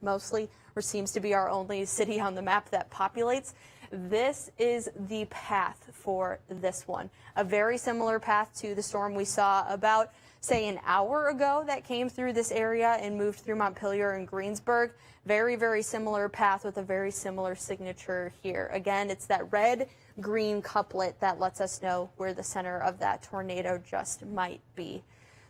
mostly, or seems to be our only city on the map that populates. This is the path for this one. A very similar path to the storm we saw about, say, an hour ago that came through this area and moved through Montpelier and Greensburg. Very, very similar path with a very similar signature here. Again, it's that red-green couplet that lets us know where the center of that tornado just might be.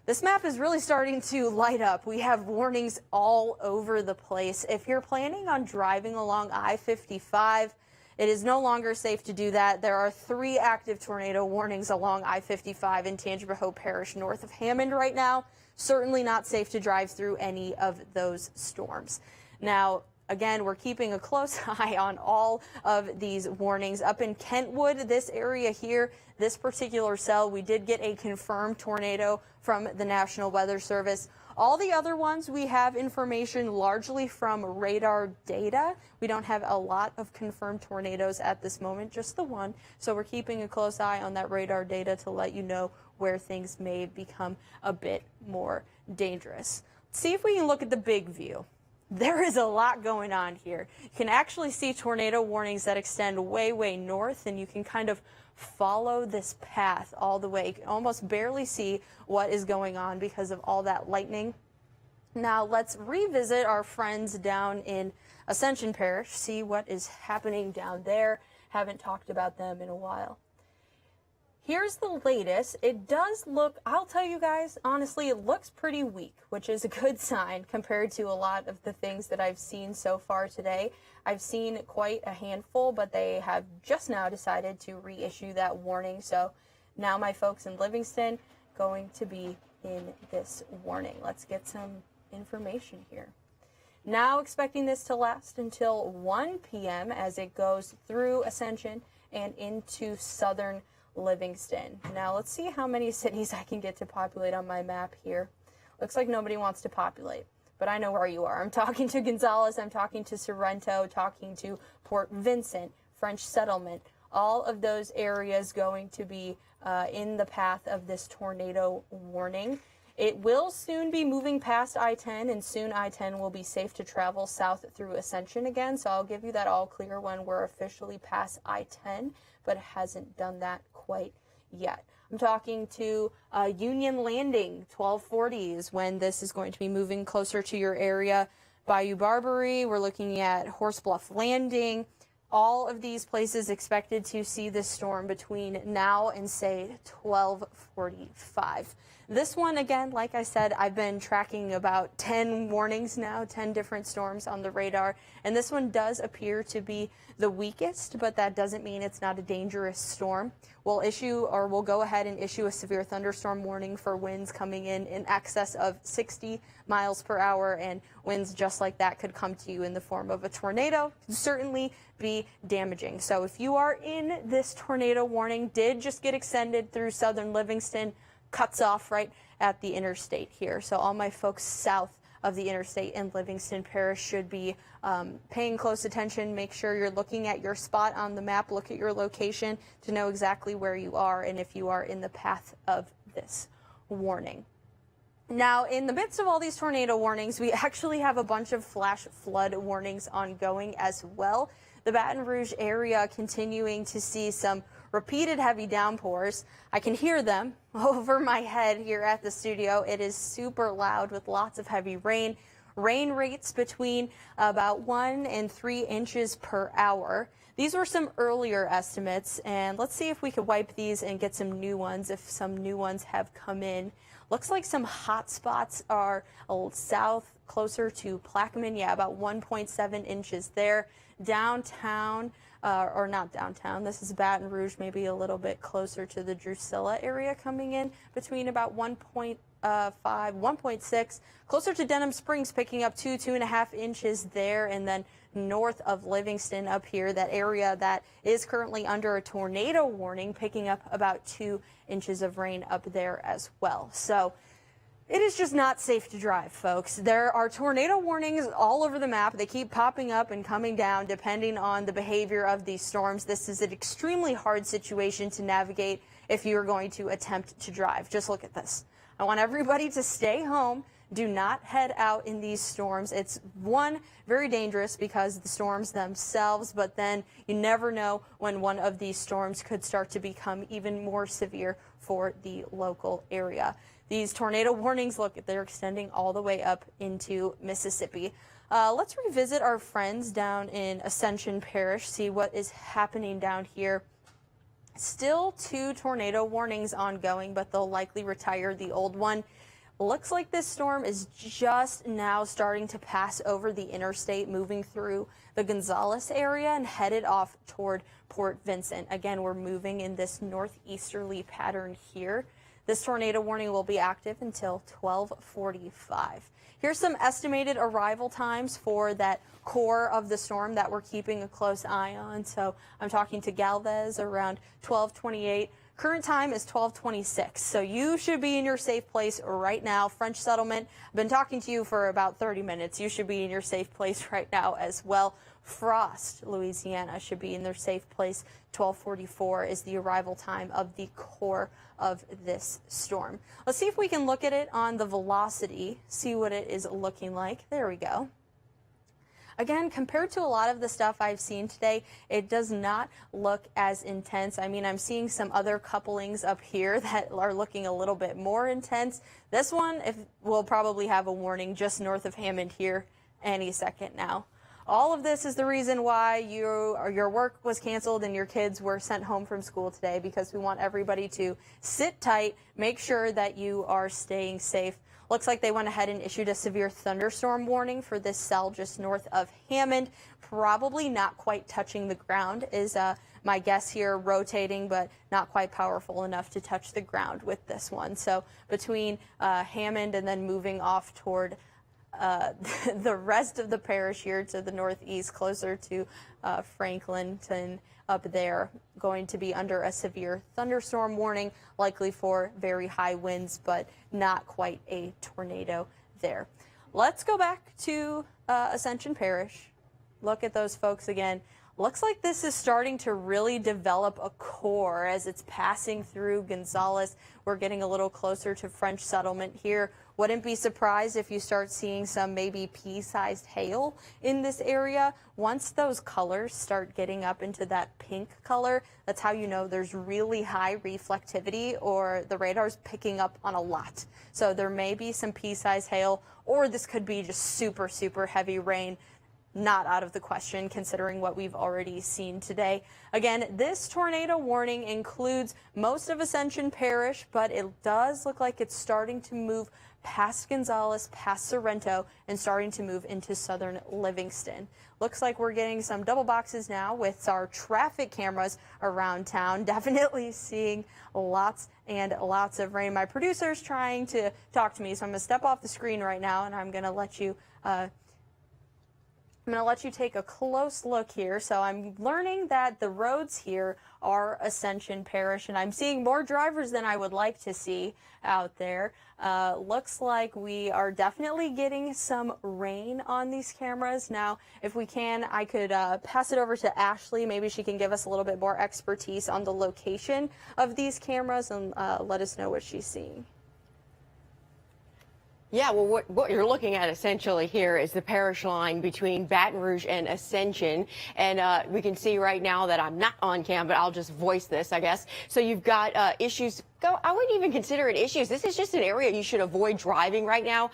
This map is really starting to light up. We have warnings all over the place. If you're planning on driving along I-55, it is no longer safe to do that. There are 3 active tornado warnings along I-55 in Tangipahoa Parish north of Hammond right now. Certainly not safe to drive through any of those storms. Now, again, we're keeping a close eye on all of these warnings. Up in Kentwood, this area here, this particular cell, we did get a confirmed tornado from the National Weather Service. All the other ones, we have information largely from radar data. We don't have a lot of confirmed tornadoes at this moment, just the one. So we're keeping a close eye on that radar data to let you know where things may become a bit more dangerous. Let's see if we can look at the big view. There is a lot going on here. You can actually see tornado warnings that extend way, way north, and you can kind of follow this path all the way. You can almost barely see what is going on because of all that lightning. Now let's revisit our friends down in Ascension Parish, see what is happening down there. Haven't talked about them in a while. Here's the latest. It does look, I'll tell you guys, honestly, it looks pretty weak, which is a good sign compared to a lot of the things that I've seen so far today. I've seen quite a handful, but they have just now decided to reissue that warning. So now my folks in Livingston going to be in this warning. Let's get some information here. Now expecting this to last until 1 p.m. as it goes through Ascension and into southern Livingston. Now let's see how many cities I can get to populate on my map here. Looks like nobody wants to populate, but I know where you are. I'm talking to Gonzales, I'm talking to Sorrento, talking to Port Vincent, French Settlement. All of those areas going to be in the path of this tornado warning. It will soon be moving past I-10, and soon I-10 will be safe to travel south through Ascension again. So I'll give you that all clear when we're officially past I-10, but it hasn't done that quite yet. I'm talking to Union Landing, 1240 is when this is going to be moving closer to your area. Bayou Barbary, we're looking at Horse Bluff Landing. All of these places expected to see this storm between now and, say, 12:45. This one, again, like I said, I've been tracking about 10 warnings now, 10 different storms on the radar, and this one does appear to be the weakest, but that doesn't mean it's not a dangerous storm. We'll go ahead and issue a severe thunderstorm warning for winds coming in excess of 60 miles per hour, and winds just like that could come to you in the form of a tornado. Could certainly be damaging. So if you are in this tornado warning, did just get extended through southern Livingston, cuts off right at the interstate here. So all my folks south of the interstate in Livingston Parish should be paying close attention. Make sure you're looking at your spot on the map. Look at your location to know exactly where you are and if you are in the path of this warning. Now, in the midst of all these tornado warnings, we actually have a bunch of flash flood warnings ongoing as well. The Baton Rouge area continuing to see some repeated heavy downpours. I can hear them over my head here at the studio. It is super loud with lots of heavy rain. Rain rates between about 1 and 3 inches per hour. These were some earlier estimates, and let's see if we could wipe these and get some new ones if some new ones have come in. Looks like some hot spots are south, closer to Plaquemine. Yeah, about 1.7 inches there. Downtown, or not downtown, this is Baton Rouge, maybe a little bit closer to the Drusilla area coming in between about 1.5, 1.6, closer to Denham Springs picking up 2.5 inches there, and then north of Livingston up here, that area that is currently under a tornado warning, picking up about 2 inches of rain up there as well. So it is just not safe to drive, folks. There are tornado warnings all over the map. They keep popping up and coming down depending on the behavior of these storms. This is an extremely hard situation to navigate if you're going to attempt to drive. Just look at this. I want everybody to stay home. do not head out in these storms. It's one, very dangerous because the storms themselves, but then you never know when one of these storms could start to become even more severe for the local area. These tornado warnings, look, they're extending all the way up into Mississippi. Let's revisit our friends down in Ascension Parish, see what is happening down here. Still 2 tornado warnings ongoing, but they'll likely retire the old one. Looks like this storm is just now starting to pass over the interstate, moving through the Gonzales area and headed off toward Port Vincent. Again, we're moving in this northeasterly pattern here. This tornado warning will be active until 12:45. Here's some estimated arrival times for that core of the storm that we're keeping a close eye on. So I'm talking to Galvez around 12:28. Current time is 12:26, so you should be in your safe place right now. French Settlement, I've been talking to you for about 30 minutes. You should be in your safe place right now as well. Frost, Louisiana, should be in their safe place. 12:44 is the arrival time of the core of this storm. Let's see if we can look at it on the velocity, see what it is looking like. There we go. Again, compared to a lot of the stuff I've seen today, it does not look as intense. I mean, I'm seeing some other couplings up here that are looking a little bit more intense. This one will probably have a warning just north of Hammond here any second now. All of this is the reason why your work was canceled and your kids were sent home from school today, because we want everybody to sit tight, make sure that you are staying safe. Looks like they went ahead and issued a severe thunderstorm warning for this cell just north of Hammond. Probably not quite touching the ground is my guess here, rotating, but not quite powerful enough to touch the ground with this one. So between Hammond and then moving off toward the rest of the parish here to the northeast, closer to Franklinton up there, going to be under a severe thunderstorm warning, likely for very high winds, but not quite a tornado there. Let's go back to Ascension Parish. Look at those folks again. Looks like this is starting to really develop a core as it's passing through Gonzales. We're getting a little closer to French Settlement here. Wouldn't be surprised if you start seeing some maybe pea-sized hail in this area. Once those colors start getting up into that pink color, that's how you know there's really high reflectivity or the radar's picking up on a lot. So there may be some pea-sized hail, or this could be just super, super heavy rain. Not out of the question considering what we've already seen today. Again, this tornado warning includes most of Ascension Parish, but it does look like it's starting to move past Gonzales, past Sorrento, and starting to move into southern Livingston. Looks like we're getting some double boxes now with our traffic cameras around town. Definitely seeing lots and lots of rain. My producer's trying to talk to me, so I'm going to step off the screen right now, and I'm going to let you take a close look here. So I'm learning that the roads here are Ascension Parish, and I'm seeing more drivers than I would like to see out there. Looks like we are definitely getting some rain on these cameras. Now, if we can, I could pass it over to Ashley. Maybe she can give us a little bit more expertise on the location of these cameras and let us know what she's seeing. Yeah, well, what you're looking at essentially here is the parish line between Baton Rouge and Ascension. And we can see right now that I'm not on cam, but I'll just voice this, I guess. So you've got issues. I wouldn't even consider it issues. This is just an area you should avoid driving right now.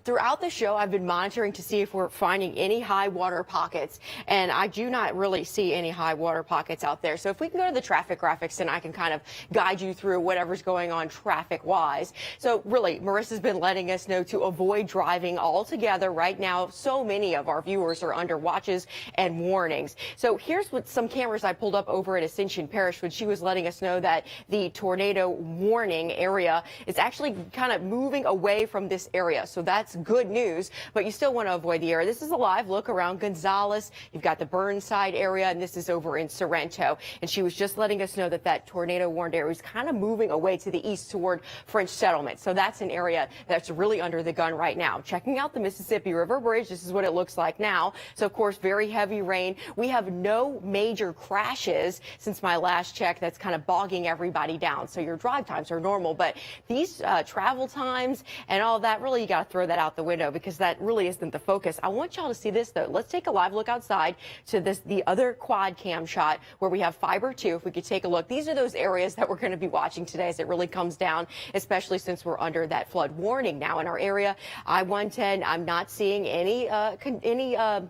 Throughout the show, I've been monitoring to see if we're finding any high water pockets, and I do not really see any high water pockets out there. So if we can go to the traffic graphics, then I can kind of guide you through whatever's going on traffic-wise. So really, Marissa's been letting us know to avoid driving altogether right now. So many of our viewers are under watches and warnings. So here's what some cameras I pulled up over at Ascension Parish when she was letting us know that the tornado warning area is actually kind of moving away from this area. So that's good news, but you still want to avoid the area. This is a live look around Gonzales. You've got the Burnside area, and this is over in Sorrento. And she was just letting us know that that tornado warned area is kind of moving away to the east toward French Settlement. So that's an area that's really under the gun right now. Checking out the Mississippi River Bridge, this is what it looks like now. So of course, very heavy rain. We have no major crashes since my last check that's kind of bogging everybody down. So you're driving drive times are normal, but these travel times and all that, really, you got to throw that out the window because that really isn't the focus. I want y'all to see this, though. Let's take a live look outside to the other quad cam shot where we have fiber 2. If we could take a look, these are those areas that we're going to be watching today as it really comes down, especially since we're under that flood warning now in our area. I-110, I'm not seeing any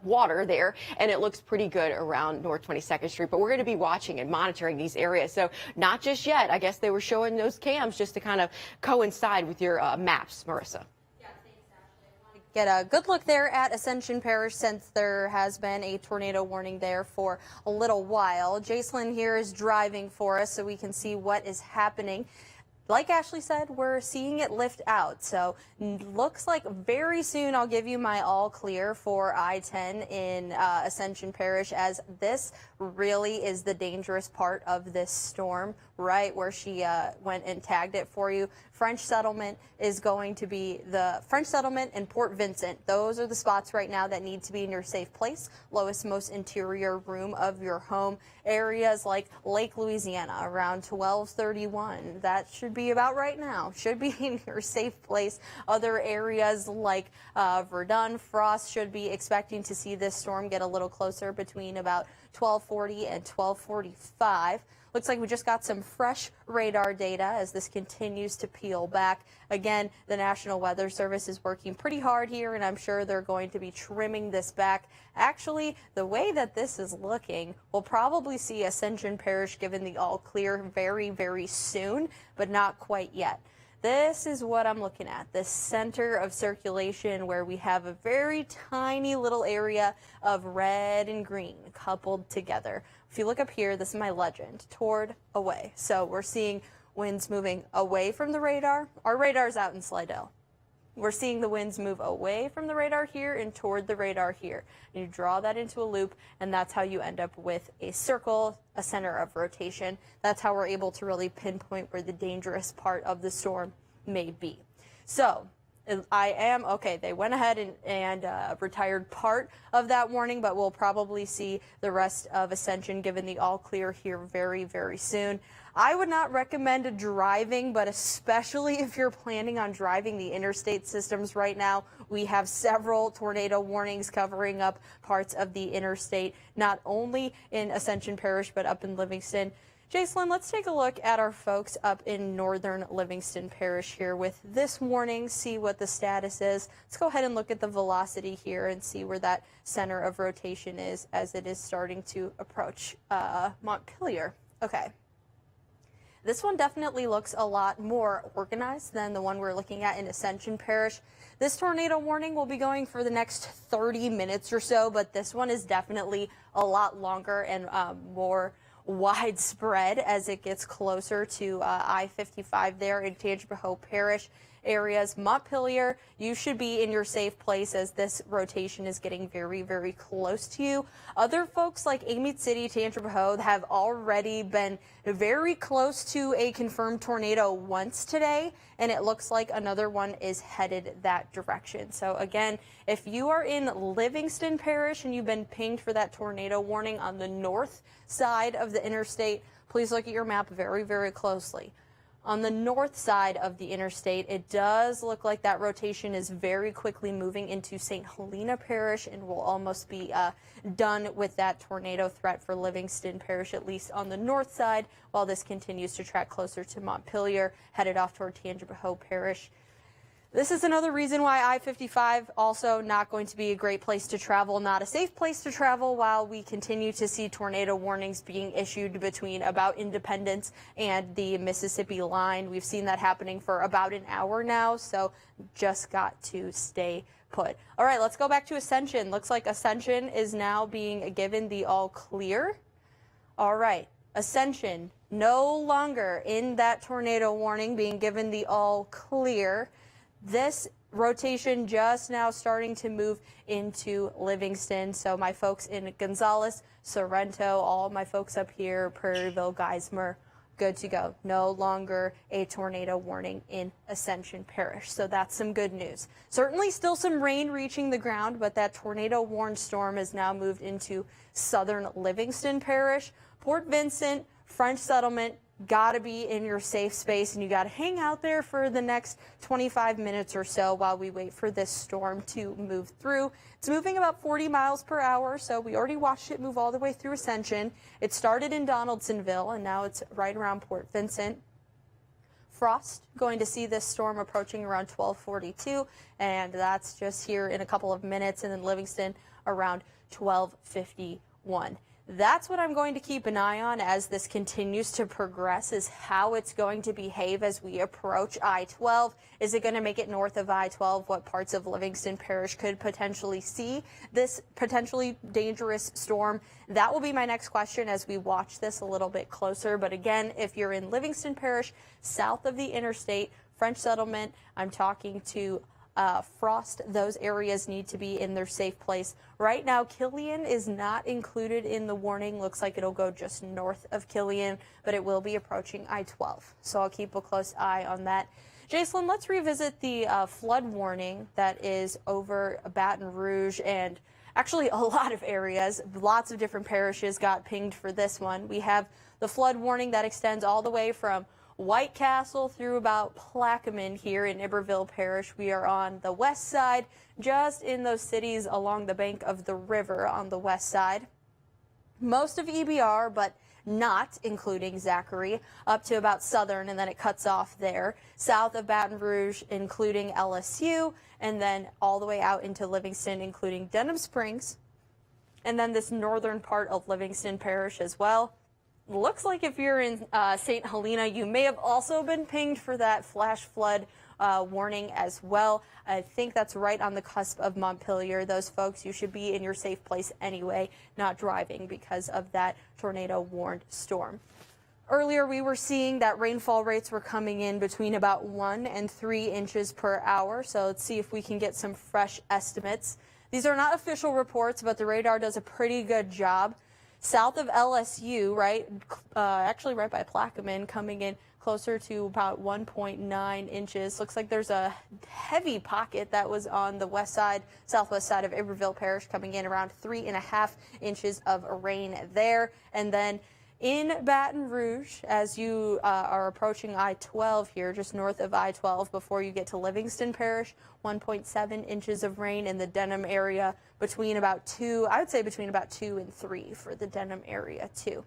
water there, and it looks pretty good around North 22nd Street, but we're going to be watching and monitoring these areas. So not just yet. I guess they were showing those cams just to kind of coincide with your maps, Marissa. Get a good look there at Ascension Parish since there has been a tornado warning there for a little while. Jacelyn here is driving for us so we can see what is happening. Like Ashley said, we're seeing it lift out, so looks like very soon I'll give you my all clear for I-10 in Ascension Parish, as this really is the dangerous part of this storm, right where she went and tagged it for you. French Settlement is going to be the French Settlement and Port Vincent. Those are the spots right now that need to be in your safe place, lowest, most interior room of your home. Areas like Lake Louisiana around 1231, that should be about right now, should be in your safe place. Other areas like Verdun, Frost should be expecting to see this storm get a little closer between about 1240 and 1245. Looks like we just got some fresh radar data as this continues to peel back. Again, the National Weather Service is working pretty hard here, and I'm sure they're going to be trimming this back. Actually, the way that this is looking, we'll probably see Ascension Parish given the all clear very, very soon, but not quite yet. This is what I'm looking at, the center of circulation where we have a very tiny little area of red and green coupled together. If you look up here, this is my legend, toward, away. So we're seeing winds moving away from the radar. Our radar's out in Slidell. We're seeing the winds move away from the radar here and toward the radar here. And you draw that into a loop, and that's how you end up with a circle, a center of rotation. That's how we're able to really pinpoint where the dangerous part of the storm may be. So they went ahead and retired part of that warning, but we'll probably see the rest of Ascension given the all clear here very, very soon. I would not recommend driving, but especially if you're planning on driving the interstate systems right now. We have several tornado warnings covering up parts of the interstate, not only in Ascension Parish, but up in Livingston. Jacelyn, let's take a look at our folks up in northern Livingston Parish here with this warning, see what the status is. Let's go ahead and look at the velocity here and see where that center of rotation is as it is starting to approach Montpelier. Okay. This one definitely looks a lot more organized than the one we're looking at in Ascension Parish. This tornado warning will be going for the next 30 minutes or so, but this one is definitely a lot longer and more widespread as it gets closer to I-55 there in Tangipahoa Parish areas. Montpelier, you should be in your safe place as this rotation is getting very, very close to you. Other folks like Amite City, Tangipahoa have already been very close to a confirmed tornado once today, and it looks like another one is headed that direction. So again, if you are in Livingston Parish and you've been pinged for that tornado warning on the north side of the interstate, please look at your map very, very closely. On the north side of the interstate, it does look like that rotation is very quickly moving into St. Helena Parish and will almost be done with that tornado threat for Livingston Parish, at least on the north side, while this continues to track closer to Montpelier, headed off toward Tangipahoa Parish. This is another reason why I-55 also not going to be a great place to travel, not a safe place to travel while we continue to see tornado warnings being issued between about Independence and the Mississippi line. We've seen that happening for about an hour now, so just got to stay put. All right, let's go back to Ascension. Looks like Ascension is now being given the all clear. All right, Ascension no longer in that tornado warning, being given the all clear. This rotation just now starting to move into Livingston. So my folks in Gonzales, Sorrento, all my folks up here, Prairieville, Geismar, good to go. No longer a tornado warning in Ascension Parish. So that's some good news. Certainly still some rain reaching the ground, but that tornado warned storm has now moved into southern Livingston Parish, Port Vincent, French Settlement, got to be in your safe space, and you got to hang out there for the next 25 minutes or so while we wait for this storm to move through. It's moving about 40 miles per hour, so we already watched it move all the way through Ascension. It started in Donaldsonville, and now it's right around Port Vincent. Frost, going to see this storm approaching around 12:42, and that's just here in a couple of minutes, and then Livingston around 12:51. That's what I'm going to keep an eye on as this continues to progress, is how it's going to behave as we approach I-12. Is it going to make it north of I-12? What parts of Livingston Parish could potentially see this potentially dangerous storm? That will be my next question as we watch this a little bit closer. But again, if you're in Livingston Parish, south of the interstate, French settlement, I'm talking to Frost, those areas need to be in their safe place. Right now, Killian is not included in the warning. Looks like it'll go just north of Killian, but it will be approaching I-12. So I'll keep a close eye on that. Jacelyn, let's revisit the flood warning that is over Baton Rouge and actually a lot of areas. Lots of different parishes got pinged for this one. We have the flood warning that extends all the way from White Castle through about Plaquemine here in Iberville Parish. We are on the west side, just in those cities along the bank of the river on the west side. Most of EBR, but not including Zachary, up to about Southern, and then it cuts off there. South of Baton Rouge, including LSU, and then all the way out into Livingston, including Denham Springs, and then this northern part of Livingston Parish as well. Looks like if you're in St. Helena, you may have also been pinged for that flash flood warning as well. I think that's right on the cusp of Montpelier. Those folks, you should be in your safe place anyway, not driving because of that tornado-warned storm. Earlier, we were seeing that rainfall rates were coming in between about 1 and 3 inches per hour. So let's see if we can get some fresh estimates. These are not official reports, but the radar does a pretty good job. South of LSU, right, actually right by Plaquemine, coming in closer to about 1.9 inches. Looks like there's a heavy pocket that was on the west side, southwest side of Iberville Parish, coming in around 3.5 inches of rain there. And then in Baton Rouge, as you are approaching I-12 here, just north of I-12 before you get to Livingston Parish, 1.7 inches of rain in the Denham area, between about 2, I would say between about 2 and 3 for the Denham area too.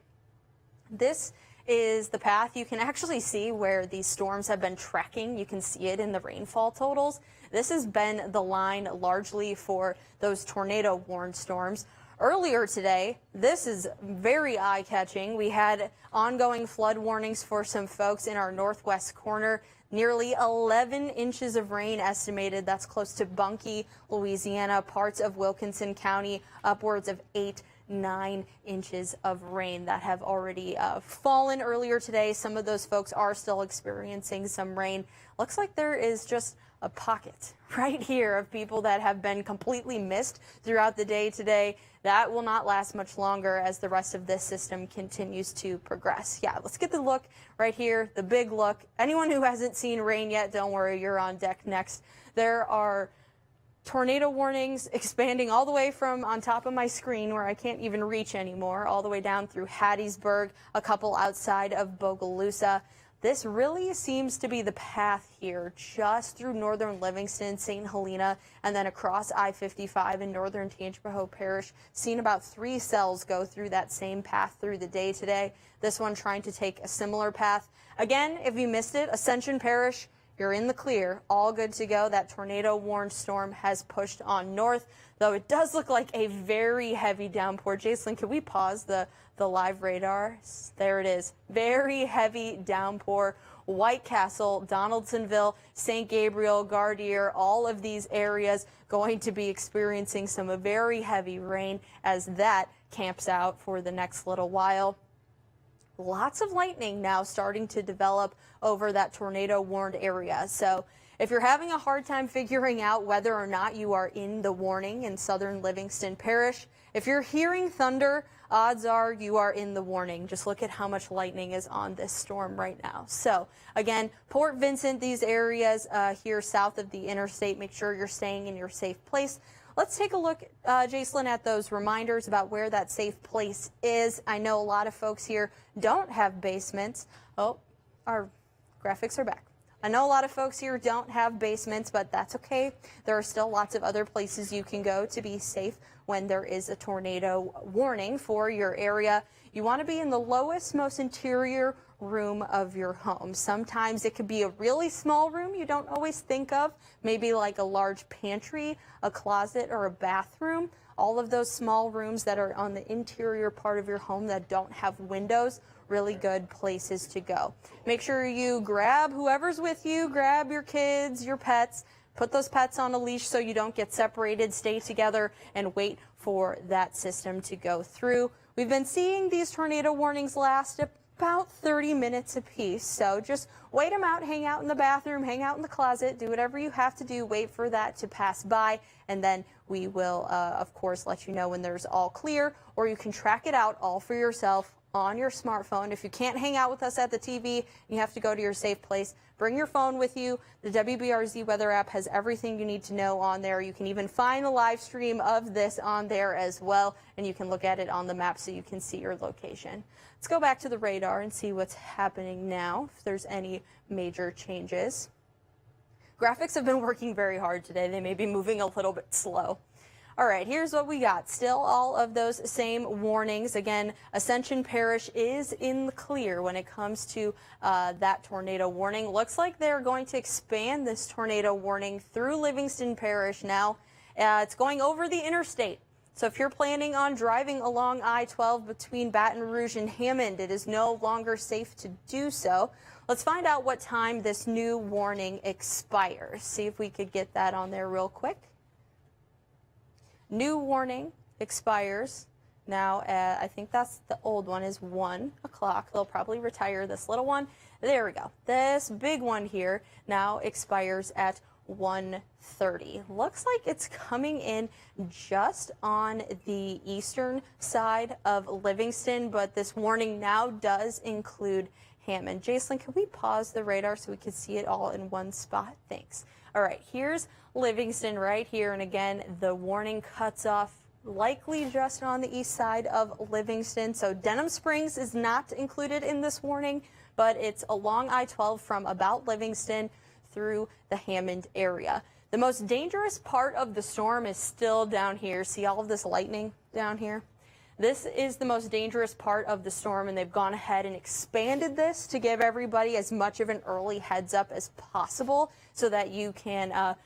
This is the path. You can actually see where these storms have been tracking. You can see it in the rainfall totals. This has been the line largely for those tornado-warned storms. Earlier today, this is very eye-catching. We had ongoing flood warnings for some folks in our northwest corner. Nearly 11 inches of rain estimated. That's close to Bunkie, Louisiana, parts of Wilkinson County, upwards of 8-9 inches of rain that have already fallen earlier today. Some of those folks are still experiencing some rain. Looks like there is just a pocket right here of people that have been completely missed throughout the day today. That will not last much longer as the rest of this system continues to progress. Yeah, let's get the look right here, the big look. Anyone who hasn't seen rain yet, don't worry, you're on deck next. There are tornado warnings expanding all the way from on top of my screen where I can't even reach anymore, all the way down through Hattiesburg, a couple outside of Bogalusa. This really seems to be the path here, just through northern Livingston, St. Helena, and then across I-55 in northern Tangipahoa Parish. Seen about 3 cells go through that same path through the day today. This one trying to take a similar path. Again, if you missed it, Ascension Parish, you're in the clear, all good to go. That tornado-warned storm has pushed on north, though it does look like a very heavy downpour. Jacelyn, can we pause the live radar? There it is. Very heavy downpour. White Castle, Donaldsonville, St. Gabriel, Gardere, all of these areas going to be experiencing some very heavy rain as that camps out for the next little while. Lots of lightning now starting to develop over that tornado-warned area. So if you're having a hard time figuring out whether or not you are in the warning in southern Livingston Parish, if you're hearing thunder, odds are you are in the warning. Just look at how much lightning is on this storm right now. So again, Port Vincent, these areas here south of the interstate, make sure you're staying in your safe place. let's take a look, Jacelyn, at those reminders about where that safe place is. I know a lot of folks here don't have basements. Oh, our graphics are back. I know a lot of folks here don't have basements, but that's okay. There are still lots of other places you can go to be safe when there is a tornado warning for your area. You want to be in the lowest, most interior room of your home. Sometimes it could be a really small room you don't always think of, maybe like a large pantry, a closet, or a bathroom. All of those small rooms that are on the interior part of your home that don't have windows, really good places to go. Make sure you grab whoever's with you, grab your kids, your pets, put those pets on a leash so you don't get separated, stay together, and wait for that system to go through. We've been seeing these tornado warnings last about 30 minutes apiece, so just wait them out, hang out in the bathroom, hang out in the closet, do whatever you have to do, wait for that to pass by, and then we will, of course, let you know when there's all clear, or you can track it out all for yourself on your smartphone. If you can't hang out with us at the TV, you have to go to your safe place. Bring your phone with you. The WBRZ weather app has everything you need to know on there. You can even find the live stream of this on there as well, and you can look at it on the map so you can see your location. Let's go back to the radar and see what's happening now, if there's any major changes. Graphics have been working very hard today. They may be moving a little bit slow. All right, here's what we got. Still all of those same warnings. Again, Ascension Parish is in the clear when it comes to that tornado warning. Looks like they're going to expand this tornado warning through Livingston Parish now. It's going over the interstate. So if you're planning on driving along I-12 between Baton Rouge and Hammond, it is no longer safe to do so. Let's find out what time this new warning expires. See if we could get that on there real quick. New warning expires now at, I think that's the old one, is 1 o'clock. They'll probably retire this little one. There we go. This big one here now expires at 1:30. Looks like it's coming in just on the eastern side of Livingston, but this warning now does include Hammond. Jacelyn, can we pause the radar so we can see it all in one spot? Thanks. All right, here's Livingston right here, and again, the warning cuts off likely just on the east side of Livingston. So Denham Springs is not included in this warning, but it's along I-12 from about Livingston through the Hammond area. The most dangerous part of the storm is still down here. See all of this lightning down here? This is the most dangerous part of the storm, and they've gone ahead and expanded this to give everybody as much of an early heads up as possible so that you can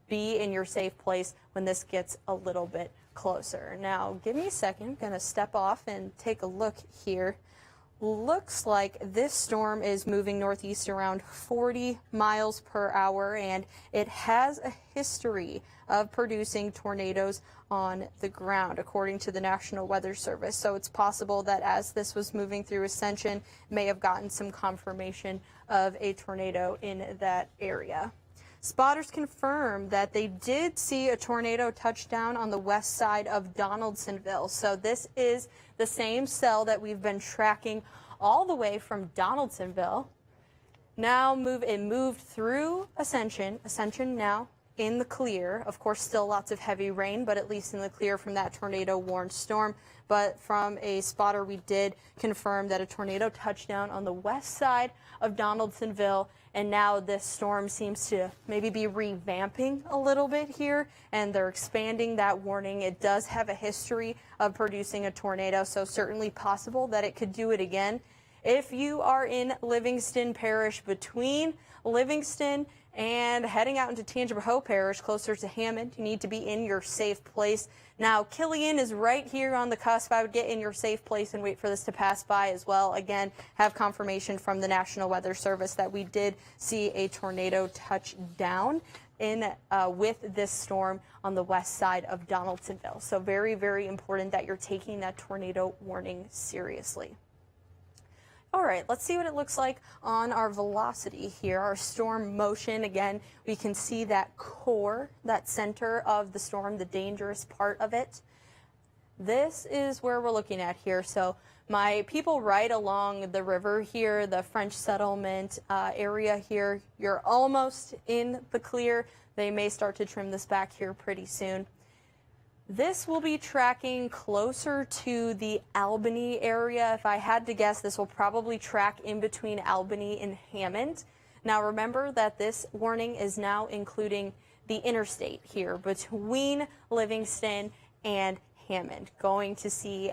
be in your safe place when this gets a little bit closer. Now, give me a second. I'm going to step off and take a look here. Looks like this storm is moving northeast around 40 miles per hour, and it has a history of producing tornadoes on the ground, according to the National Weather Service. So it's possible that as this was moving through Ascension, may have gotten some confirmation of a tornado in that area. Spotters confirm that they did see a tornado touchdown on the west side of Donaldsonville. So this is the same cell that we've been tracking all the way from Donaldsonville. Now it moved through Ascension. Ascension now in the clear. Of course, still lots of heavy rain, but at least in the clear from that tornado warned storm. But from a spotter, we did confirm that a tornado touchdown on the west side of Donaldsonville. And now this storm seems to maybe be revamping a little bit here, and they're expanding that warning. It does have a history of producing a tornado, so certainly possible that it could do it again. If you are in Livingston Parish, between Livingston and heading out into Tangipahoa Parish, closer to Hammond, you need to be in your safe place. Now, Killian is right here on the cusp. I would get in your safe place and wait for this to pass by as well. Again, have confirmation from the National Weather Service that we did see a tornado touch down in with this storm on the west side of Donaldsonville. So very, very important that you're taking that tornado warning seriously. All right, let's see what it looks like on our velocity here, our storm motion. Again, we can see that core, that center of the storm, the dangerous part of it. This is where we're looking at here. So my people right along the river here, the French settlement area here, you're almost in the clear. They may start to trim this back here pretty soon. This will be tracking closer to the Albany area. If I had to guess, this will probably track in between Albany and Hammond. Now remember that this warning is now including the interstate here between Livingston and Hammond. Going to see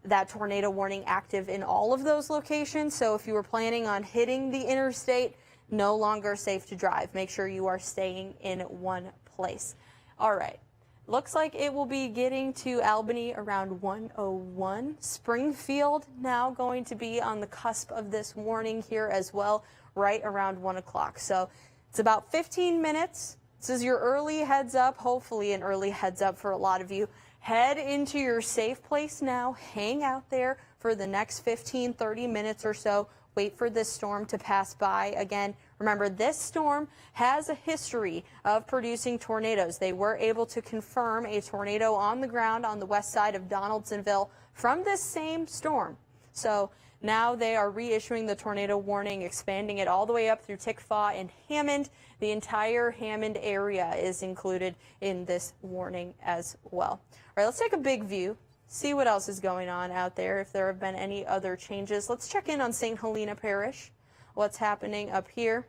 that tornado warning active in all of those locations. So if you were planning on hitting the interstate, no longer safe to drive. Make sure you are staying in one place. All right. Looks like it will be getting to Albany around 1:01. Springfield now going to be on the cusp of this warning here as well, right around 1 o'clock. So it's about 15 minutes. This is your early heads up, hopefully an early heads up for a lot of you. Head into your safe place now. Hang out there for the next 15, 30 minutes or so. Wait for this storm to pass by. Again, remember, this storm has a history of producing tornadoes. They were able to confirm a tornado on the ground on the west side of Donaldsonville from this same storm. So now they are reissuing the tornado warning, expanding it all the way up through Tickfaw and Hammond. The entire Hammond area is included in this warning as well. All right, let's take a big view. See what else is going on out there, if there have been any other changes. Let's check in on St. Helena Parish. What's happening up here?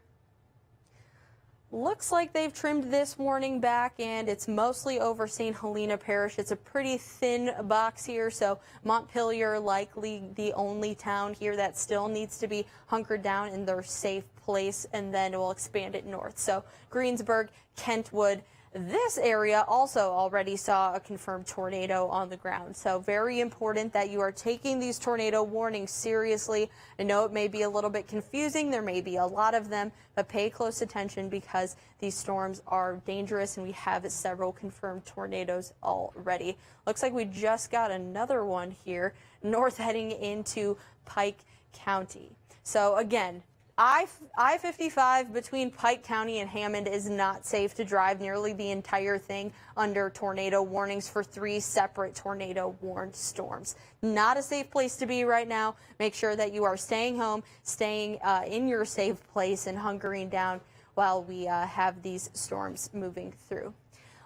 Looks like they've trimmed this warning back, and it's mostly over St. Helena Parish. It's a pretty thin box here, so Montpelier likely the only town here that still needs to be hunkered down in their safe place, and then we'll expand it north. So Greensburg, Kentwood. This area also already saw a confirmed tornado on the ground. So very important that you are taking these tornado warnings seriously. I know it may be a little bit confusing. There may be a lot of them, but pay close attention because these storms are dangerous and we have several confirmed tornadoes already. Looks like we just got another one here north heading into Pike County. So again, I-55 between Pike County and Hammond is not safe to drive. Nearly the entire thing under tornado warnings for 3 separate tornado warned storms. Not a safe place to be right now. Make sure that you are staying home, staying in your safe place and hunkering down while we have these storms moving through.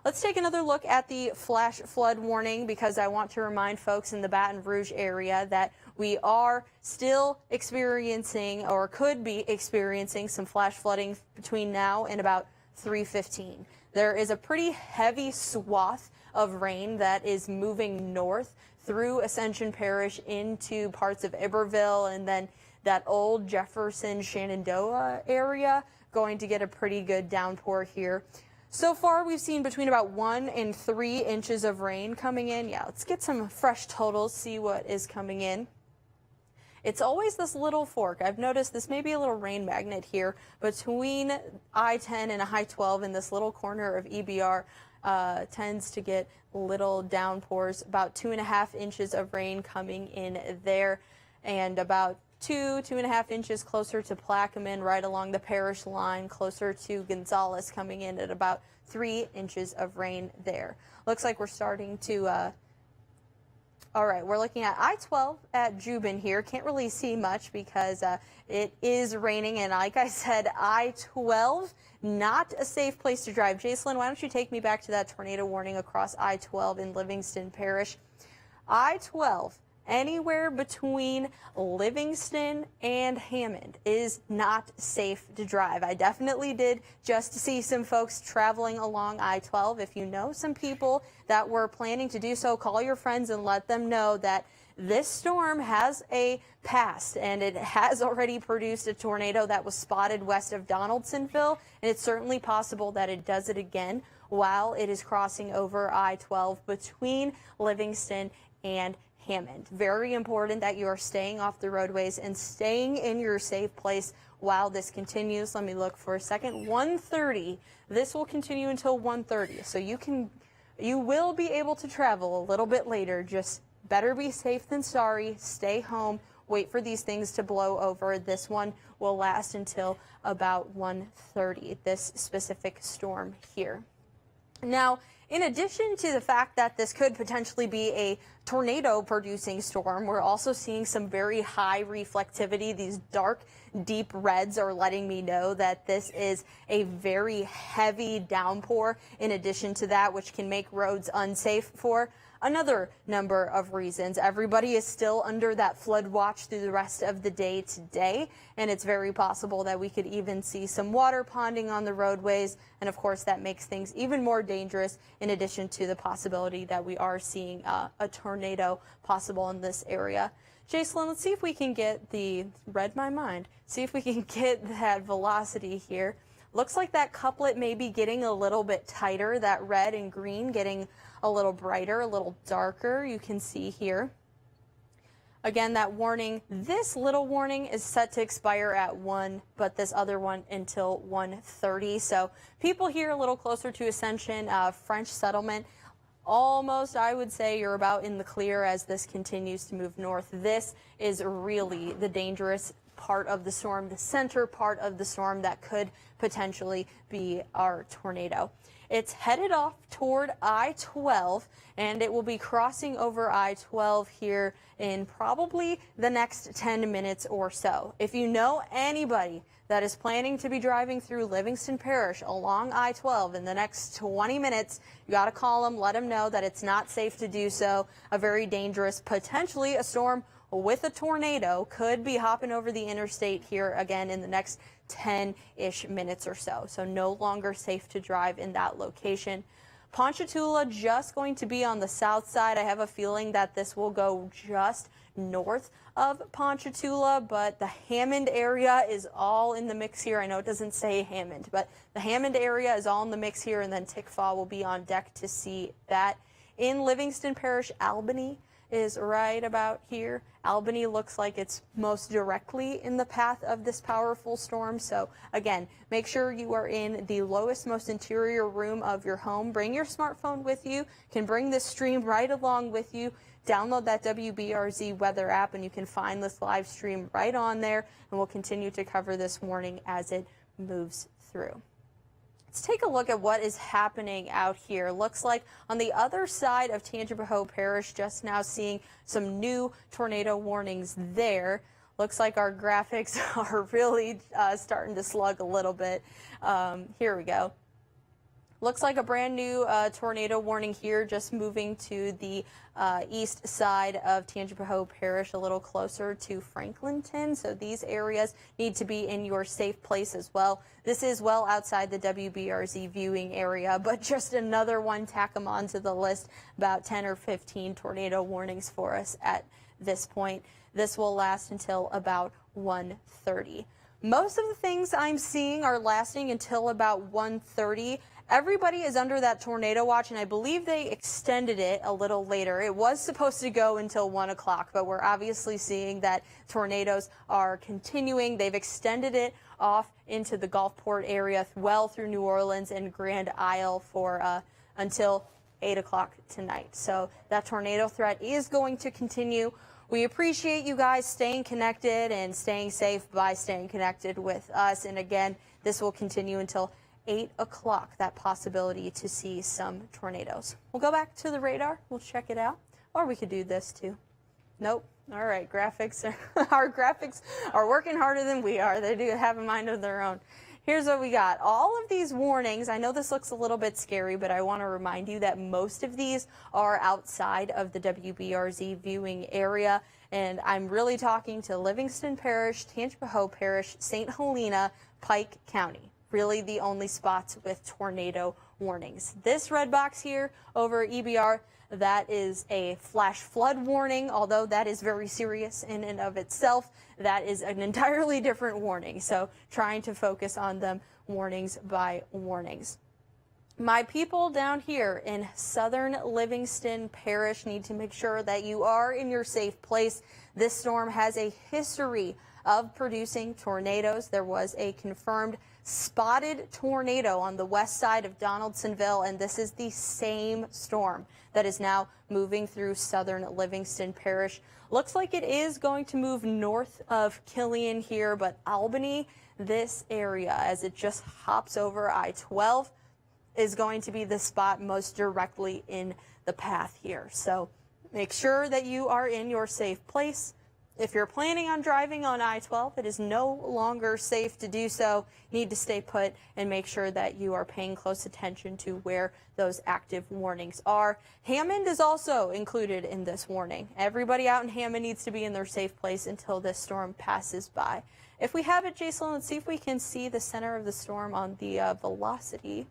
Let's take another look at the flash flood warning because I want to remind folks in the Baton Rouge area that we are still experiencing or could be experiencing some flash flooding between now and about 3:15. There is a pretty heavy swath of rain that is moving north through Ascension Parish into parts of Iberville and then that old Jefferson Shenandoah area. Going to get a pretty good downpour here. So far, we've seen between about 1 and 3 inches of rain coming in. Yeah, let's get some fresh totals, see what is coming in. It's always this little fork. I've noticed this may be a little rain magnet here between I-10 and I-12 in this little corner of EBR. Tends to get little downpours, about 2.5 inches of rain coming in there, and about 2.5 inches closer to Plaquemine, right along the Parish line, closer to Gonzales, coming in at about 3 inches of rain there. Looks like we're starting to, all right, we're looking at I-12 at Jubin here. Can't really see much because it is raining, and like I said, I-12, not a safe place to drive. Jacelyn, why don't you take me back to that tornado warning across I-12 in Livingston Parish. I-12. Anywhere between Livingston and Hammond is not safe to drive. I definitely did just see some folks traveling along I-12. If you know some people that were planning to do so, call your friends and let them know that this storm has a past and it has already produced a tornado that was spotted west of Donaldsonville, and it's certainly possible that it does it again while it is crossing over I-12 between Livingston and Hammond. Very important that you are staying off the roadways and staying in your safe place while this continues. Let me look for a second. 1:30. This will continue until 1:30. So you will be able to travel a little bit later. Just better be safe than sorry. Stay home. Wait for these things to blow over. This one will last until about 1:30. This specific storm here. Now, In addition to the fact that this could potentially be a tornado producing storm, we're also seeing some very high reflectivity. These dark, deep reds are letting me know that this is a very heavy downpour in addition to that, which can make roads unsafe for another number of reasons. Everybody is still under that flood watch through the rest of the day today, and it's very possible that we could even see some water ponding on the roadways, and of course that makes things even more dangerous, in addition to the possibility that we are seeing a tornado possible in this area. Jacelyn, let's see if we can get read my mind, see if we can get that velocity here. Looks like that couplet may be getting a little bit tighter, that red and green getting a little brighter, a little darker, you can see here. Again, that warning, this little warning is set to expire at 1, but this other one until 1:30. So people here a little closer to Ascension, French settlement, almost, I would say you're about in the clear as this continues to move north. This is really the dangerous part of the storm, the center part of the storm that could potentially be our tornado. It's headed off toward I-12, and it will be crossing over I-12 here in probably the next 10 minutes or so. If you know anybody that is planning to be driving through Livingston Parish along I-12 in the next 20 minutes, you got to call them, let them know that it's not safe to do so. A very dangerous, potentially a storm with a tornado could be hopping over the interstate here again in the next 10-ish minutes or so. So no longer safe to drive in that location. Ponchatoula just going to be on the south side. I have a feeling that this will go just north of Ponchatoula, but the Hammond area is all in the mix here. I know it doesn't say Hammond, but the Hammond area is all in the mix here, and then Tickfaw will be on deck to see that. In Livingston Parish, Albany is right about here. Albany looks like it's most directly in the path of this powerful storm. So again, make sure you are in the lowest, most interior room of your home. Bring your smartphone with you. Can bring this stream right along with you. Download that WBRZ weather app and you can find this live stream right on there, and we'll continue to cover this warning as it moves through. Let's take a look at what is happening out here. Looks like on the other side of Tangipahoa Parish, just now seeing some new tornado warnings there. Looks like our graphics are really starting to slug a little bit. Here we go. Looks like a brand new tornado warning here, just moving to the east side of Tangipahoa Parish, a little closer to Franklinton. So these areas need to be in your safe place as well. This is well outside the WBRZ viewing area, but just another one, tack them onto the list. About 10 or 15 tornado warnings for us at this point. This will last until about 1:30. Most of the things I'm seeing are lasting until about 1:30. Everybody is under that tornado watch, and I believe they extended it a little later. It was supposed to go until 1 o'clock, but we're obviously seeing that tornadoes are continuing. They've extended it off into the Gulfport area, well through New Orleans and Grand Isle for until 8 o'clock tonight. So that tornado threat is going to continue. We appreciate you guys staying connected and staying safe by staying connected with us. And again, this will continue until 8 o'clock, that possibility to see some tornadoes. We'll go back to the radar. We'll check it out. Or we could do this too. Nope. All right, graphics our graphics are working harder than we are. They do have a mind of their own. Here's what we got. All of these warnings, I know this looks a little bit scary, but I want to remind you that most of these are outside of the WBRZ viewing area. And I'm really talking to Livingston Parish, Tangipahoa Parish, St. Helena, Pike County. Really the only spots with tornado warnings. This red box here over EBR, that is a flash flood warning, although that is very serious in and of itself. That is an entirely different warning. So trying to focus on them warnings by warnings. My people down here in southern Livingston Parish need to make sure that you are in your safe place. This storm has a history of producing tornadoes. There was a confirmed spotted tornado on the west side of Donaldsonville, and this is the same storm that is now moving through southern Livingston Parish. Looks like it is going to move north of Killeen here, but Albany, this area, as it just hops over I-12, is going to be the spot most directly in the path here. So make sure that you are in your safe place. If you're planning on driving on I-12, it is no longer safe to do so. You need to stay put and make sure that you are paying close attention to where those active warnings are. Hammond is also included in this warning. Everybody out in Hammond needs to be in their safe place until this storm passes by. If we have it, Jason, let's see if we can see the center of the storm on the velocity.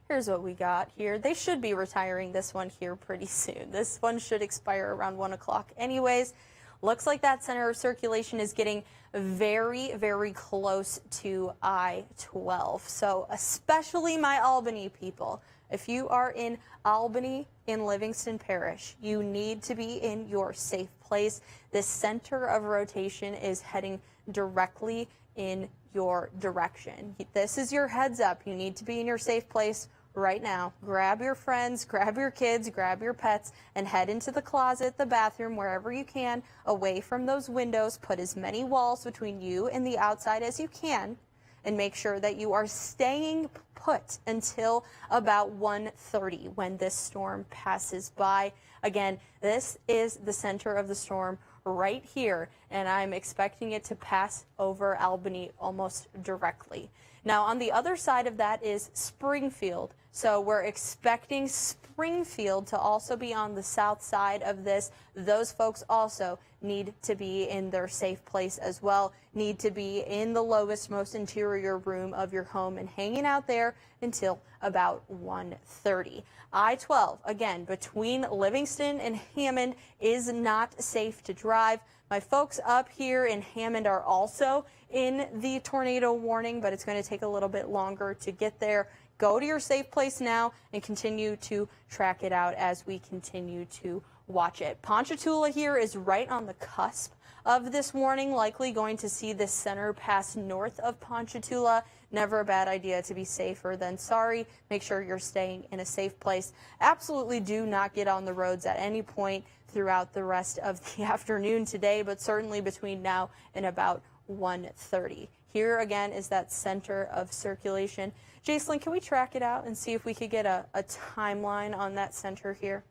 Here's what we got here. They should be retiring this one here pretty soon. This one should expire around 1 o'clock anyways. Looks like that center of circulation is getting very, very close to I-12. So especially my Albany people, if you are in Albany in Livingston Parish, you need to be in your safe place. This center of rotation is heading directly in your direction. This is your heads up. You need to be in your safe place right now. Grab your friends, grab your kids, grab your pets, and head into the closet, the bathroom, wherever you can, away from those windows. Put as many walls between you and the outside as you can, and make sure that you are staying put until about 1:30 when this storm passes by. Again, this is the center of the storm right here, and I'm expecting it to pass over Albany almost directly. Now, on the other side of that is Springfield. So we're expecting Springfield to also be on the south side of this. Those folks also need to be in their safe place as well, need to be in the lowest, most interior room of your home and hanging out there until about 1:30. I-12, again, between Livingston and Hammond is not safe to drive. My folks up here in Hammond are also in the tornado warning, but it's going to take a little bit longer to get there. Go to your safe place now and continue to track it out as we continue to watch it. Ponchatoula here is right on the cusp of this warning, likely going to see this center pass north of Ponchatoula. Never a bad idea to be safer than sorry. Make sure you're staying in a safe place. Absolutely do not get on the roads at any point throughout the rest of the afternoon today, but certainly between now and about 1:30. Here again is that center of circulation. Jacelyn, can we track it out and see if we could get a timeline on that center here?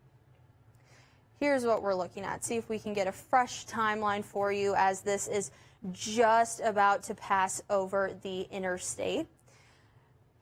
Here's what we're looking at. See if we can get a fresh timeline for you as this is just about to pass over the interstate.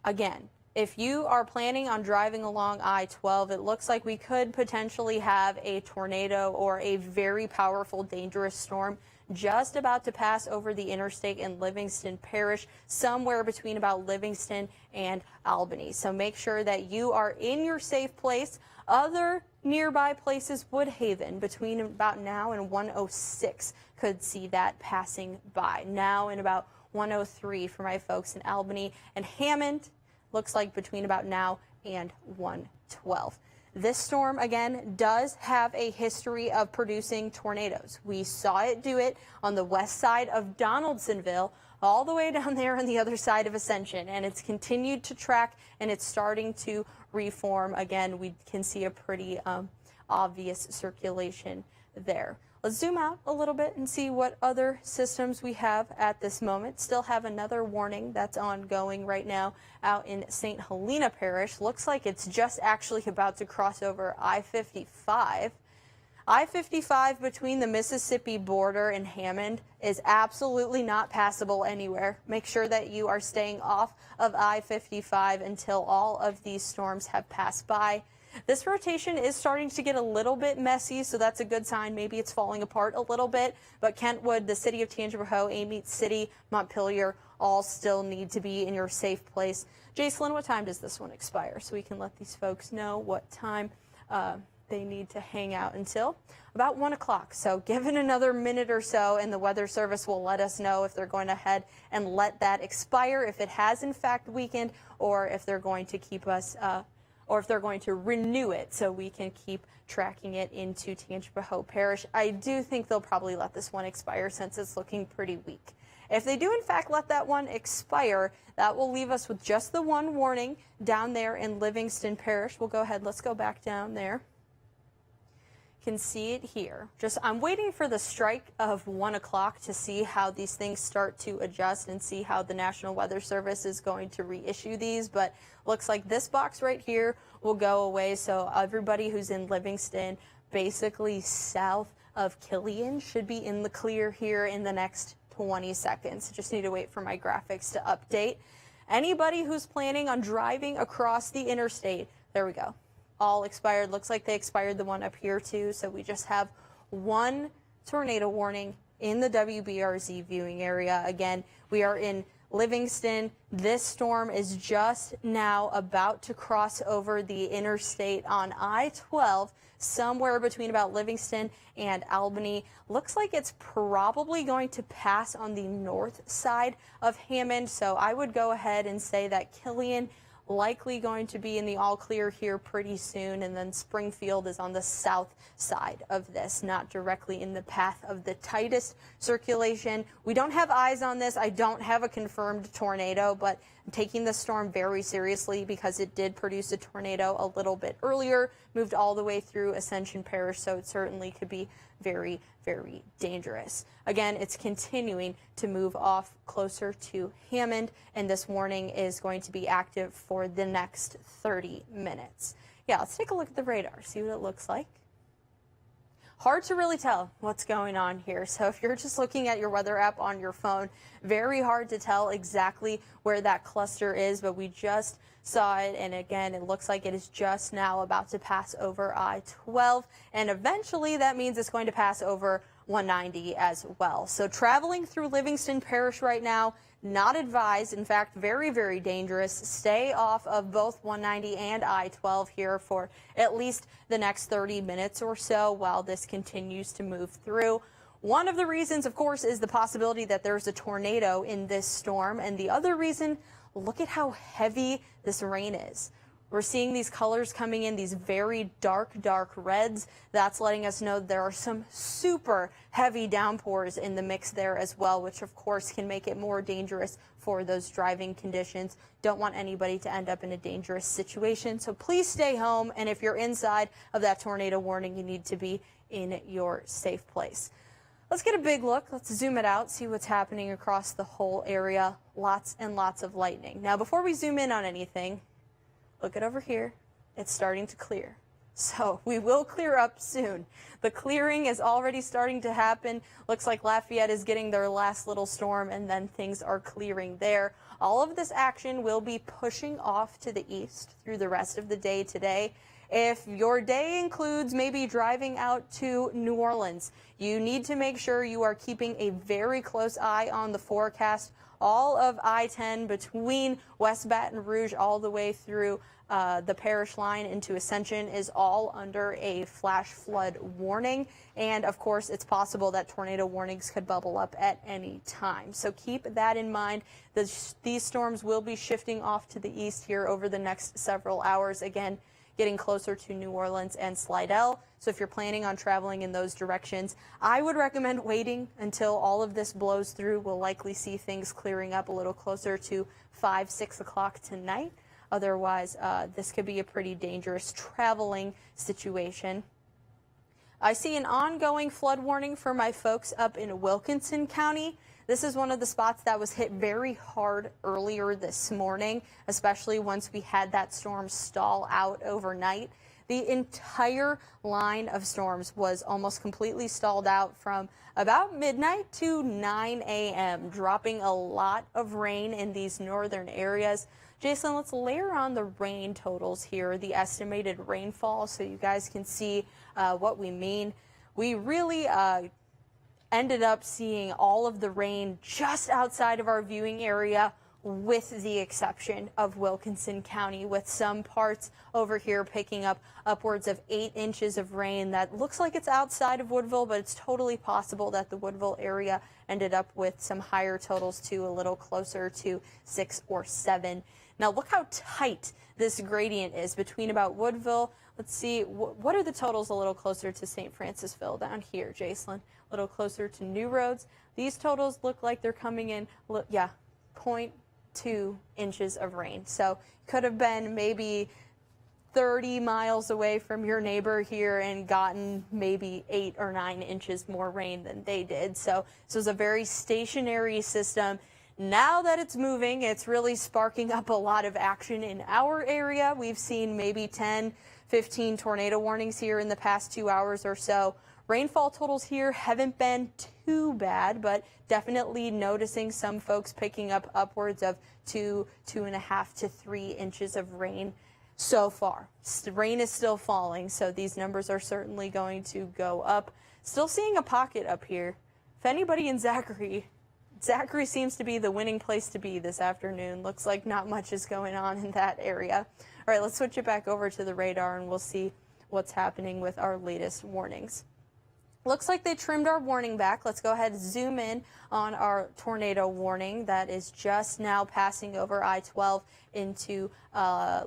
Again, if you are planning on driving along I-12, it looks like we could potentially have a tornado or a very powerful, dangerous storm just about to pass over the interstate in Livingston Parish, somewhere between about Livingston and Albany. So make sure that you are in your safe place. Other nearby places, Woodhaven, between about now and 1:06, could see that passing by. Now and about 1:03 for my folks in Albany, and Hammond looks like between about now and 1:12. This storm, again, does have a history of producing tornadoes. We saw it do it on the west side of Donaldsonville, all the way down there on the other side of Ascension, and it's continued to track, and it's starting to reform. Again, we can see a pretty obvious circulation there. Let's zoom out a little bit and see what other systems we have at this moment. Still have another warning that's ongoing right now out in St. Helena Parish. Looks like it's just actually about to cross over I-55. I-55 between the Mississippi border and Hammond is absolutely not passable anywhere. Make sure that you are staying off of I-55 until all of these storms have passed by. This rotation is starting to get a little bit messy, so that's a good sign. Maybe it's falling apart a little bit, but Kentwood, the city of Tangipahoa, Amite City, Montpelier, all still need to be in your safe place. Jacelyn, what time does this one expire so we can let these folks know what time they need to hang out until? About 1 o'clock. So given another minute or so, and the Weather Service will let us know if they're going to head and let that expire, if it has in fact weakened, or if they're going to keep us or if they're going to renew it so we can keep tracking it into Tangipahoa Parish. I do think they'll probably let this one expire since it's looking pretty weak. If they do in fact let that one expire, that will leave us with just the one warning down there in Livingston Parish. We'll go ahead, let's go back down there. can see it here. I'm waiting for the strike of 1 o'clock to see how these things start to adjust and see how the National Weather Service is going to reissue these. But looks like this box right here will go away. So everybody who's in Livingston, basically south of Killeen, should be in the clear here in the next 20 seconds. Just need to wait for my graphics to update. Anybody who's planning on driving across the interstate, there we go. All expired. Looks like they expired the one up here too. So we just have one tornado warning in the WBRZ viewing area. Again, we are in Livingston. This storm is just now about to cross over the interstate on I-12, somewhere between about Livingston and Albany. Looks like it's probably going to pass on the north side of Hammond. So I would go ahead and say that Killeen likely going to be in the all clear here pretty soon, and then Springfield is on the south side of this, not directly in the path of the tightest circulation. We don't have eyes on this. I don't have a confirmed tornado, but I'm taking the storm very seriously because it did produce a tornado a little bit earlier, moved all the way through Ascension Parish, so it certainly could be very, very dangerous. Again, it's continuing to move off closer to Hammond, and this warning is going to be active for the next 30 minutes. Yeah, let's take a look at the radar, see what it looks like. Hard to really tell what's going on here. So if you're just looking at your weather app on your phone, very hard to tell exactly where that cluster is, but we just saw it, and again, it looks like it is just now about to pass over I-12, and eventually that means it's going to pass over 190 as well. So traveling through Livingston Parish right now, not advised. In fact, very, very dangerous. Stay off of both 190 and I-12 here for at least the next 30 minutes or so while this continues to move through. One of the reasons, of course, is the possibility that there's a tornado in this storm, and the other reason, look at how heavy this rain is. We're seeing these colors coming in, these very dark reds. That's letting us know there are some super heavy downpours in the mix there as well, which of course can make it more dangerous for those driving conditions. Don't want anybody to end up in a dangerous situation. So please stay home. And if you're inside of that tornado warning, you need to be in your safe place. Let's get a big look. Let's zoom it out, see what's happening across the whole area. Lots and lots of lightning. Now, before we zoom in on anything, look at over here. It's starting to clear. So we will clear up soon. The clearing is already starting to happen. Looks like Lafayette is getting their last little storm, and then things are clearing there. All of this action will be pushing off to the east through the rest of the day today. If your day includes maybe driving out to New Orleans, you need to make sure you are keeping a very close eye on the forecast. All of I-10 between West Baton Rouge all the way through the Parish line into Ascension is all under a flash flood warning. And of course, it's possible that tornado warnings could bubble up at any time. So keep that in mind. These storms will be shifting off to the east here over the next several hours. Again, getting closer to New Orleans and Slidell. So if you're planning on traveling in those directions, I would recommend waiting until all of this blows through. We'll likely see things clearing up a little closer to 5, 6 o'clock tonight. Otherwise, this could be a pretty dangerous traveling situation. I see an ongoing flood warning for my folks up in Wilkinson County. This is one of the spots that was hit very hard earlier this morning, especially once we had that storm stall out overnight. The entire line of storms was almost completely stalled out from about midnight to 9 a.m., dropping a lot of rain in these northern areas. Jason, let's layer on the rain totals here, the estimated rainfall, so you guys can see what we mean. We really ended up seeing all of the rain just outside of our viewing area, with the exception of Wilkinson County, with some parts over here picking up upwards of 8 inches of rain. That looks like it's outside of Woodville, but it's totally possible that the Woodville area ended up with some higher totals too, a little closer to 6 or 7. Now look how tight this gradient is between about Woodville. Let's see, what are the totals a little closer to St. Francisville down here, Jacelyn? A little closer to New Roads. These totals look like they're coming in, yeah, 0.2 inches of rain. So could have been maybe 30 miles away from your neighbor here and gotten maybe 8 or 9 inches more rain than they did. So this was a very stationary system. Now that it's moving, it's really sparking up a lot of action in our area. We've seen maybe 10, 15 tornado warnings here in the past 2 hours or so. Rainfall totals here haven't been too bad, but definitely noticing some folks picking up upwards of 2.5 to 3 inches of rain so far. Rain is still falling, so these numbers are certainly going to go up. Still seeing a pocket up here. If anybody in Zachary seems to be the winning place to be this afternoon. Looks like not much is going on in that area. All right, let's switch it back over to the radar and we'll see what's happening with our latest warnings. Looks like they trimmed our warning back. Let's go ahead and zoom in on our tornado warning that is just now passing over I-12 into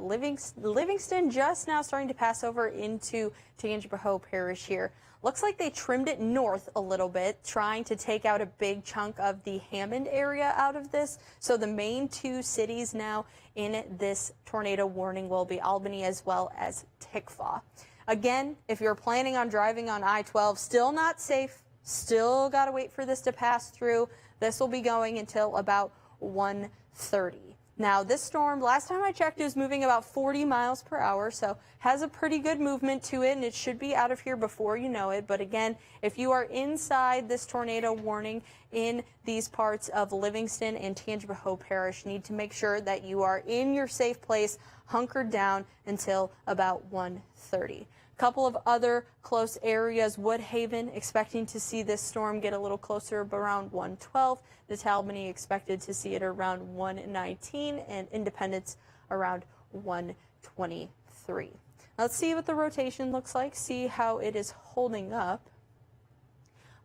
Livingston, just now starting to pass over into Tangipahoa Parish here. Looks like they trimmed it north a little bit, trying to take out a big chunk of the Hammond area out of this. So the main 2 cities now in this tornado warning will be Albany as well as Tickfaw. Again, if you're planning on driving on I-12, still not safe, still got to wait for this to pass through. This will be going until about 1:30. Now, this storm, last time I checked, it was moving about 40 miles per hour, so has a pretty good movement to it, and it should be out of here before you know it. But again, if you are inside this tornado warning in these parts of Livingston and Tangipahoa Parish, need to make sure that you are in your safe place, hunkered down until about 1:30. Couple of other close areas, Woodhaven expecting to see this storm get a little closer around 1:12. The Albany expected to see it around 1:19, and Independence around 1:23. Let's see what the rotation looks like, see how it is holding up.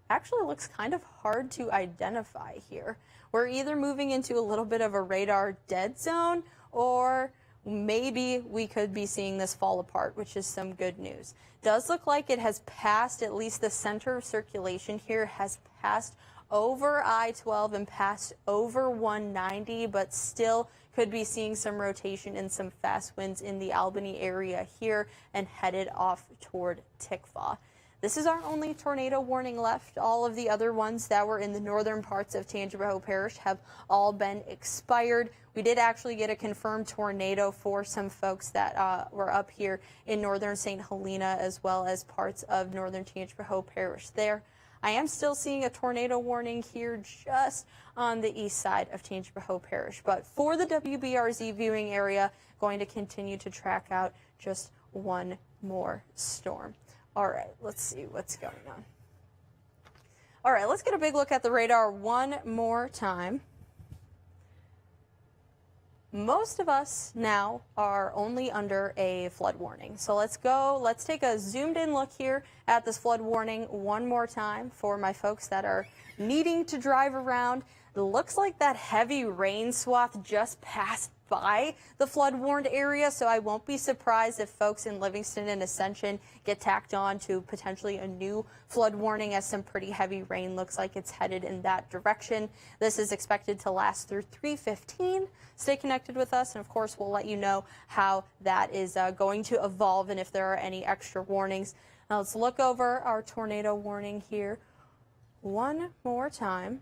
Actually looks kind of hard to identify here. We're either moving into a little bit of a radar dead zone, or maybe we could be seeing this fall apart, which is some good news. Does look like it has passed, at least the center of circulation here has passed over I-12 and passed over 190, but still could be seeing some rotation and some fast winds in the Albany area here and headed off toward Tickfaw. This is our only tornado warning left. All of the other ones that were in the northern parts of Tangipahoa Parish have all been expired. We did actually get a confirmed tornado for some folks that were up here in northern St. Helena, as well as parts of northern Tangipahoa Parish there. I am still seeing a tornado warning here just on the east side of Tangipahoa Parish. But for the WBRZ viewing area, going to continue to track out just one more storm. All right, let's see what's going on. All right, let's get a big look at the radar one more time. Most of us now are only under a flood warning. So let's take a zoomed in look here at this flood warning one more time for my folks that are needing to drive around. It looks like that heavy rain swath just passed by the flood warned area, so I won't be surprised if folks in Livingston and Ascension get tacked on to potentially a new flood warning, as some pretty heavy rain looks like it's headed in that direction. This is expected to last through 3:15. Stay connected with us, and of course we'll let you know how that is going to evolve and if there are any extra warnings. Now let's look over our tornado warning here one more time.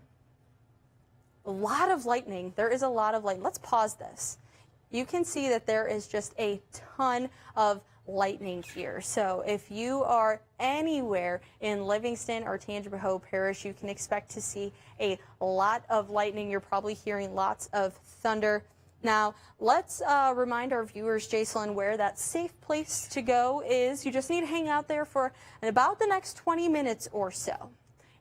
A lot of lightning. There is a lot of lightning. Let's pause this. You can see that there is just a ton of lightning here. So if you are anywhere in Livingston or Tangipahoa Parish, you can expect to see a lot of lightning. You're probably hearing lots of thunder. Now, let's remind our viewers, Jacelyn, where that safe place to go is. You just need to hang out there for about the next 20 minutes or so.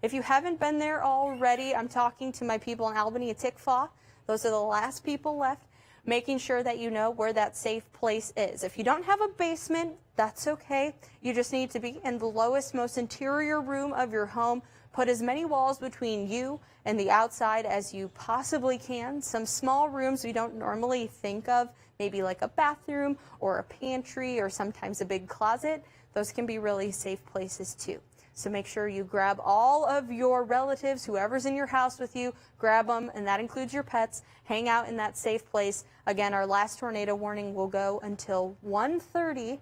If you haven't been there already, I'm talking to my people in Albany and Tickfaw. Those are the last people left, making sure that you know where that safe place is. If you don't have a basement, that's okay. You just need to be in the lowest, most interior room of your home. Put as many walls between you and the outside as you possibly can. Some small rooms we don't normally think of, maybe like a bathroom or a pantry or sometimes a big closet. Those can be really safe places too. So make sure you grab all of your relatives, whoever's in your house with you, grab them, and that includes your pets. Hang out in that safe place. Again, our last tornado warning will go until 1:30,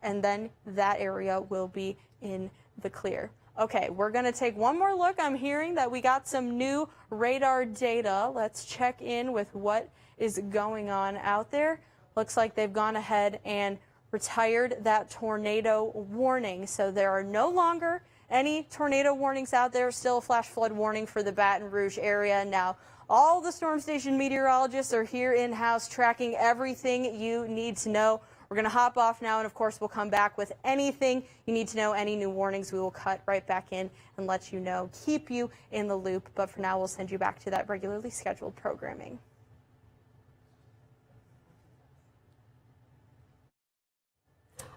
and then that area will be in the clear. Okay, we're going to take one more look. I'm hearing that we got some new radar data. Let's check in with what is going on out there. Looks like they've gone ahead and retired that tornado warning. So there are no longer any tornado warnings out there. Still a flash flood warning for the Baton Rouge area. Now, all the storm station meteorologists are here in-house tracking everything you need to know. We're going to hop off now, and of course, we'll come back with anything you need to know, any new warnings. We will cut right back in and let you know, keep you in the loop. But for now, we'll send you back to that regularly scheduled programming.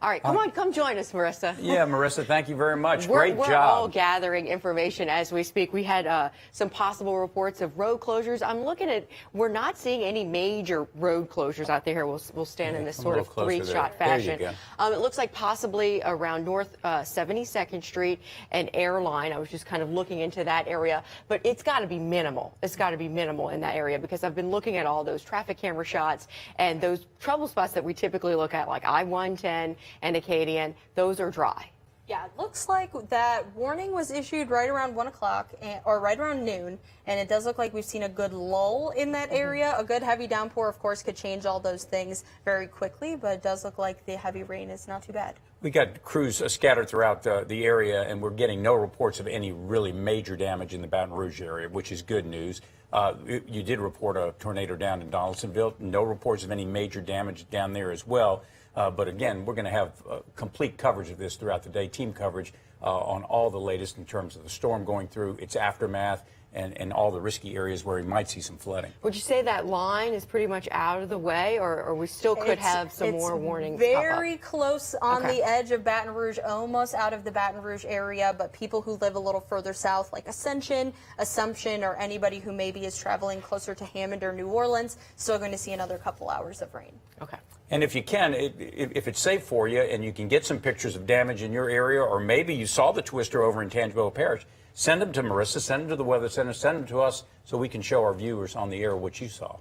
All right, come join us, Marissa. Yeah, Marissa, thank you very much. We're Great job. We're all gathering information as we speak. We had some possible reports of road closures. I'm looking at, we're not seeing any major road closures out there. We'll stand in this sort of three-shot fashion. It looks like possibly around North 72nd Street and Airline. I was just kind of looking into that area, but it's got to be minimal. It's got to be minimal in that area because I've been looking at all those traffic camera shots and those trouble spots that we typically look at, like I-110 and Acadian, those are dry. Yeah, it looks like that warning was issued right around 1 o'clock or right around noon, and it does look like we've seen a good lull in that area. A good heavy downpour, of course, could change all those things very quickly, but it does look like the heavy rain is not too bad. We got crews scattered throughout the area, and we're getting no reports of any really major damage in the Baton Rouge area, which is good news. You did report a tornado down in Donaldsonville. No reports of any major damage down there as well. But again, we're going to have complete coverage of this throughout the day, team coverage on all the latest in terms of the storm going through, its aftermath, and all the risky areas where we might see some flooding. Would you say that line is pretty much out of the way, or we still could have some more warnings? Very close on the edge of Baton Rouge, almost out of the Baton Rouge area, but people who live a little further south, like Ascension, Assumption, or anybody who maybe is traveling closer to Hammond or New Orleans, still going to see another couple hours of rain. Okay. And if you can, if it's safe for you and you can get some pictures of damage in your area, or maybe you saw the twister over in Tangipahoa Parish, send them to Marissa, send them to the Weather Center, send them to us so we can show our viewers on the air what you saw.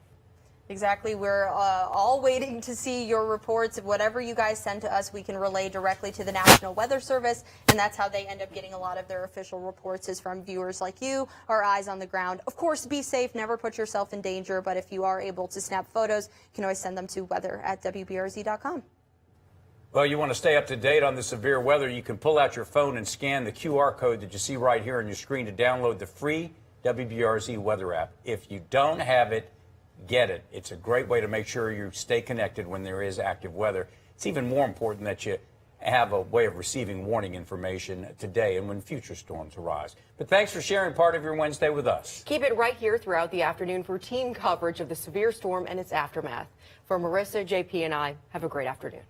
Exactly. We're all waiting to see your reports. Whatever you guys send to us, we can relay directly to the National Weather Service, and that's how they end up getting a lot of their official reports, is from viewers like you, our eyes on the ground. Of course, be safe. Never put yourself in danger, but if you are able to snap photos, you can always send them to weather@WBRZ.com. Well, you want to stay up to date on the severe weather, you can pull out your phone and scan the QR code that you see right here on your screen to download the free WBRZ weather app. If you don't have it, get it. It's a great way to make sure you stay connected when there is active weather. It's even more important that you have a way of receiving warning information today and when future storms arise. But thanks for sharing part of your Wednesday with us. Keep it right here throughout the afternoon for team coverage of the severe storm and its aftermath. For Marissa, JP, and I, have a great afternoon.